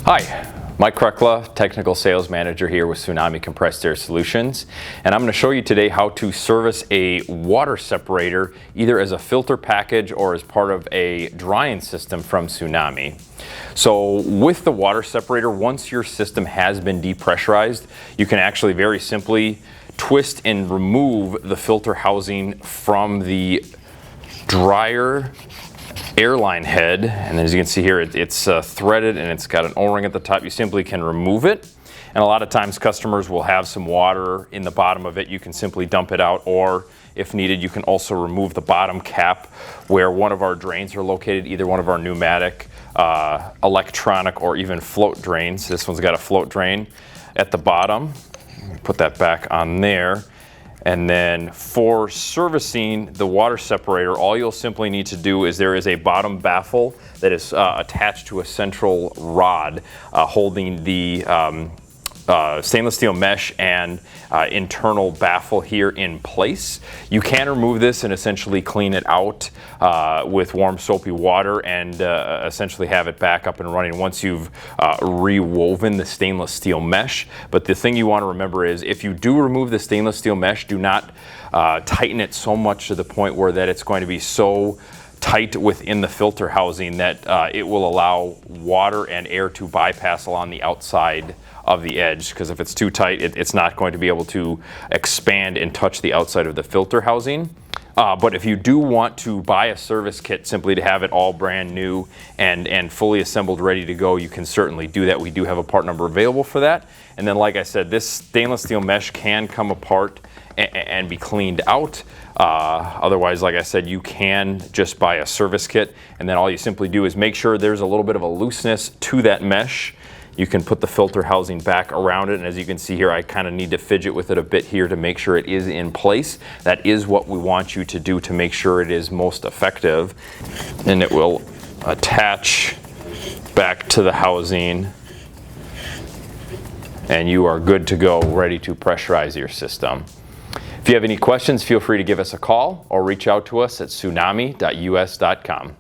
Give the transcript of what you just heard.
Hi, Mike Krekla, Technical Sales Manager here with Tsunami Compressed Air Solutions, and I'm going to show you today how to service a water separator either as a filter package or as part of a drying system from Tsunami. So with the water separator, once your system has been depressurized, you can actually very simply twist and remove the filter housing from the dryer airline head, and as you can see here, it's threaded and it's got an O-ring at the top. You simply can remove it, and a lot of times customers will have some water in the bottom of it. You can simply dump it out, or if needed, you can also remove the bottom cap where one of our drains are located, either one of our pneumatic, electronic, or even float drains. This one's got a float drain at the bottom. Put that back on there. And then for servicing the water separator, all you'll simply need to do is there is a bottom baffle that is attached to a central rod holding the stainless steel mesh and internal baffle here in place. You can remove this and essentially clean it out with warm soapy water and essentially have it back up and running once you've rewoven the stainless steel mesh. But the thing you want to remember is if you do remove the stainless steel mesh, do not tighten it so much to the point where that it's going to be so tight within the filter housing that it will allow water and air to bypass along the outside of the edge, because if it's too tight, it's not going to be able to expand and touch the outside of the filter housing. But if you do want to buy a service kit simply to have it all brand new and fully assembled, ready to go, you can certainly do that. We do have a part number available for that. And then, like I said, this stainless steel mesh can come apart and be cleaned out. Otherwise, like I said, you can just buy a service kit, and then all you simply do is make sure there's a little bit of a looseness to that mesh. You can put the filter housing back around it, and as you can see here, I kind of need to fidget with it a bit here to make sure it is in place. That is what we want you to do to make sure it is most effective. And it will attach back to the housing, and you are good to go, ready to pressurize your system. If you have any questions, feel free to give us a call or reach out to us at tsunami.us.com.